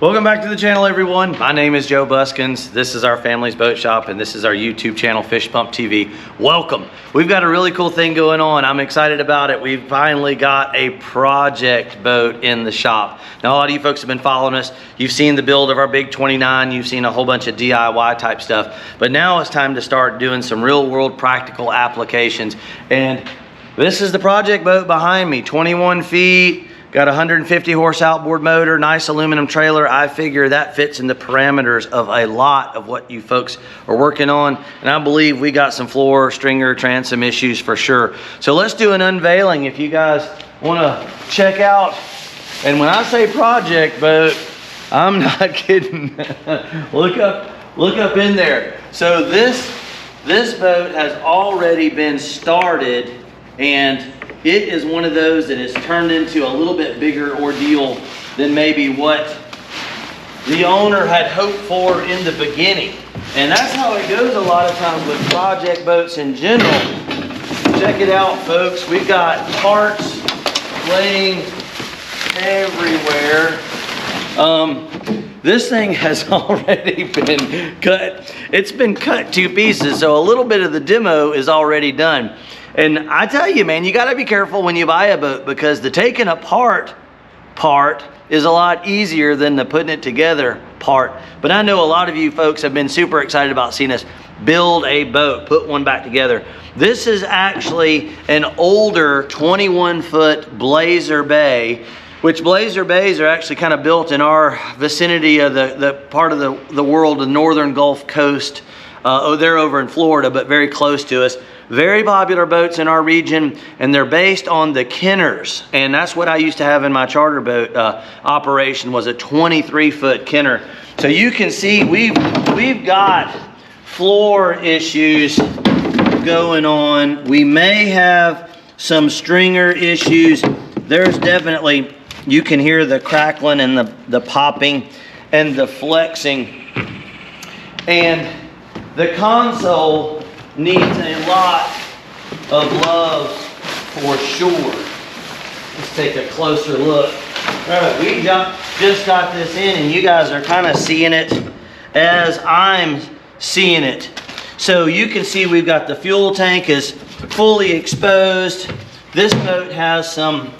Welcome back to the channel, everyone. My name is Joe Buskins. This is our family's boat shop, and this is our YouTube channel, Fish Pump TV. Welcome. We've got a really cool thing going on. I'm excited about it. We've finally got a project boat in the shop. Now, a lot of you folks have been following us. You've seen the build of our big 29. You've seen a whole bunch of DIY type stuff. But now it's time to start doing some real world practical applications. And this is the project boat behind me, 21 feet. Got a 150 horse outboard motor, nice aluminum trailer. I figure that fits in the parameters of a lot of what you folks are working on. And I believe we got some floor, stringer, transom issues for sure. So let's do an unveiling if you guys want to check out. And when I say project boat, I'm not kidding. Look up in there. So this boat has already been started, and it is one of those that has turned into a little bit bigger ordeal than maybe what the owner had hoped for in the beginning. And that's how it goes a lot of times with project boats in general. Check it out, folks. We've got parts laying everywhere. This thing has already been cut. It's been cut to pieces, so a little bit of the demo is already done. And I tell you, man, you got to be careful when you buy a boat, because the taking apart part is a lot easier than the putting it together part. But I know a lot of you folks have been super excited about seeing us build a boat, put one back together. This is actually an older 21-foot Blazer Bay, which Blazer Bays are actually kind of built in our vicinity of the part of the world, the northern Gulf Coast. They're over in Florida, but very close to us. Very popular boats in our region, and they're based on the Kenners. And that's what I used to have in my charter boat operation, was a 23-foot Kenner. So you can see we've got floor issues going on. We may have some stringer issues. There's definitely, you can hear the crackling and the popping and the flexing. And the console needs a lot of love for sure. Let's take a closer look. All right, we just got this in, and you guys are kind of seeing it as I'm seeing it. So you can see we've got the fuel tank is fully exposed. This boat has some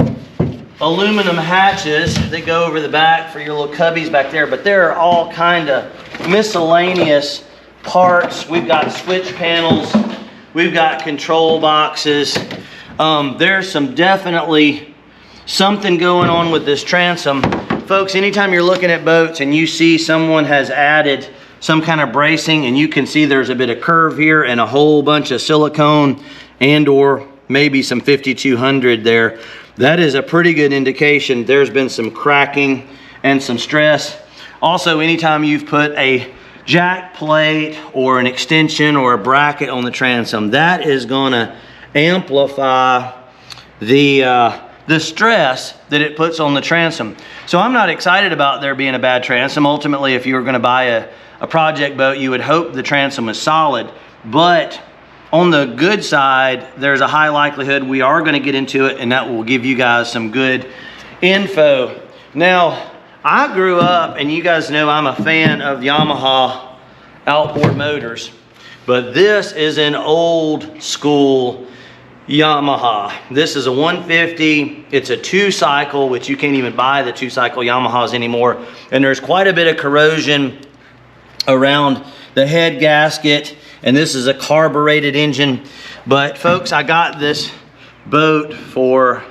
aluminum hatches that go over the back for your little cubbies back there, but there are all kind of miscellaneous parts. We've got switch panels, we've got control boxes. There's definitely something going on with this transom. Folks, anytime you're looking at boats and you see someone has added some kind of bracing, and you can see there's a bit of curve here and a whole bunch of silicone and or maybe some 5200 there, that is a pretty good indication there's been some cracking and some stress. Also, anytime you've put a jack plate or an extension or a bracket on the transom, that is going to amplify the stress that it puts on the transom. So I'm not excited about there being a bad transom. Ultimately, if you were going to buy a project boat, you would hope the transom is solid. But on the good side, there's a high likelihood we are going to get into it, and that will give you guys some good info. Now, I grew up, and you guys know I'm a fan of Yamaha outboard motors, but this is an old school Yamaha. This is a 150. It's a 2-cycle, which you can't even buy the 2-cycle Yamahas anymore. And there's quite a bit of corrosion around the head gasket, and this is a carbureted engine. But folks, I got this boat for,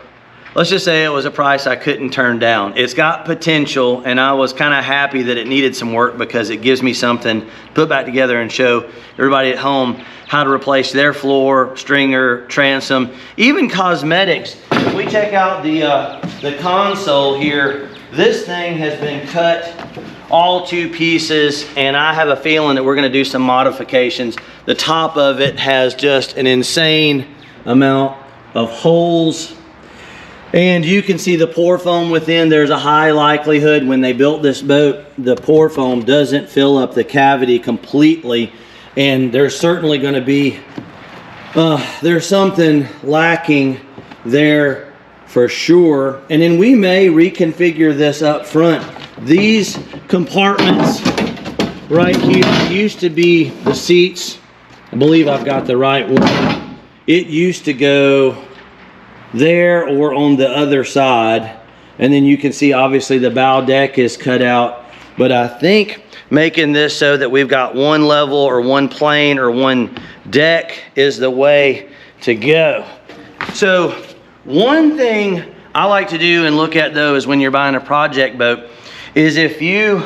let's just say it was a price I couldn't turn down. It's got potential, and I was kind of happy that it needed some work, because it gives me something to put back together and show everybody at home how to replace their floor, stringer, transom, even cosmetics. If we check out the console here, this thing has been cut all to pieces, and I have a feeling that we're going to do some modifications. The top of it has just an insane amount of holes. And you can see the pour foam within. There's a high likelihood when they built this boat, the pour foam doesn't fill up the cavity completely. And there's certainly going to be, there's something lacking there for sure. And then we may reconfigure this up front. these compartments right here used to be the seats. I believe I've got the right one. It used to go there or on the other side. And then you can see obviously the bow deck is cut out. But I think making this so that we've got one level or one plane or one deck is the way to go. So one thing I like to do and look at though is when you're buying a project boat is if you,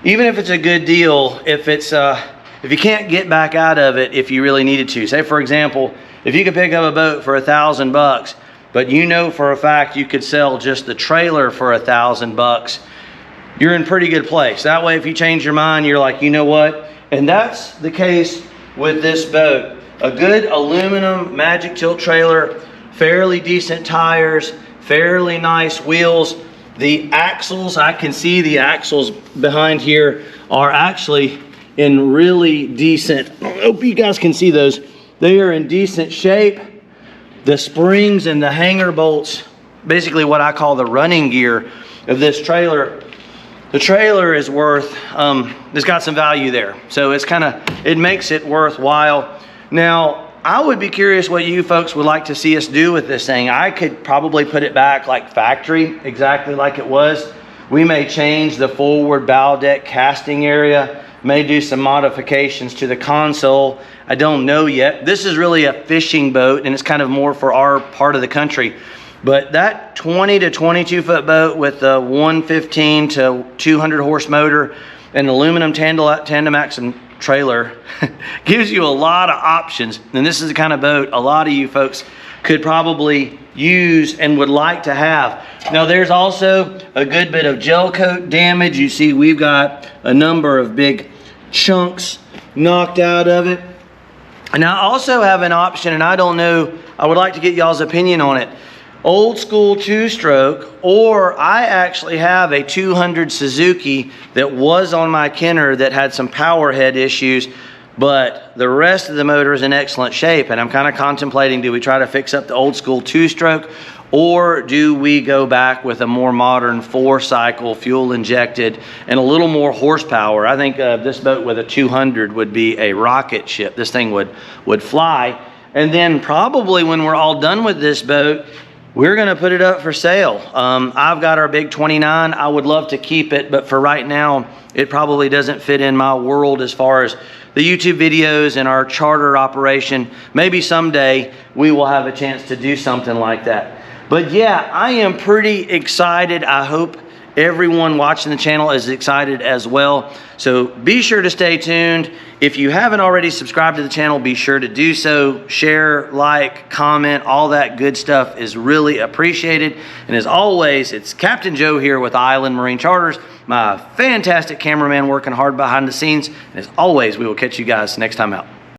even if it's a good deal, if you can't get back out of it if you really needed to. Say for example, if you could pick up a boat for $1,000, but you know for a fact you could sell just the trailer for $1,000, you're in pretty good place. That way if you change your mind, you're like, you know what? And that's the case with this boat. A good aluminum Magic Tilt trailer, fairly decent tires, fairly nice wheels. The axles, I can see the axles behind here are actually in really decent, I hope you guys can see those. They are in decent shape. The springs and the hanger bolts, basically what I call the running gear of this trailer. The trailer is worth, it's got some value there. So it's it makes it worthwhile. Now, I would be curious what you folks would like to see us do with this thing. I could probably put it back like factory, exactly like it was. We may change the forward bow deck casting area, may do some modifications to the console. I don't know yet. This is really a fishing boat and it's kind of more for our part of the country. But that 20 to 22 foot boat with a 115 to 200 horse motor and aluminum tandem axle trailer gives you a lot of options. And this is the kind of boat a lot of you folks could probably use and would like to have. Now there's also a good bit of gel coat damage. You see we've got a number of big chunks knocked out of it. And I also have an option, and I don't know, I would like to get y'all's opinion on it. Old school two-stroke, or I actually have a 200 Suzuki that was on my Kenner that had some power head issues, but the rest of the motor is in excellent shape. And I'm kind of contemplating, do we try to fix up the old school two-stroke, or do we go back with a more modern 4-cycle fuel injected and a little more horsepower? I think this boat with a 200 would be a rocket ship. This thing would fly. And then probably when we're all done with this boat, we're gonna put it up for sale. I've got our big 29. I would love to keep it, but for right now, it probably doesn't fit in my world as far as the YouTube videos and our charter operation. Maybe someday we will have a chance to do something like that. But yeah, I am pretty excited. I hope everyone watching the channel is excited as well. So be sure to stay tuned. If you haven't already subscribed to the channel, be sure to do so. Share, like, comment, all that good stuff is really appreciated. And as always, it's Captain Joe here with Island Marine Charters, my fantastic cameraman working hard behind the scenes. And as always, we will catch you guys next time out.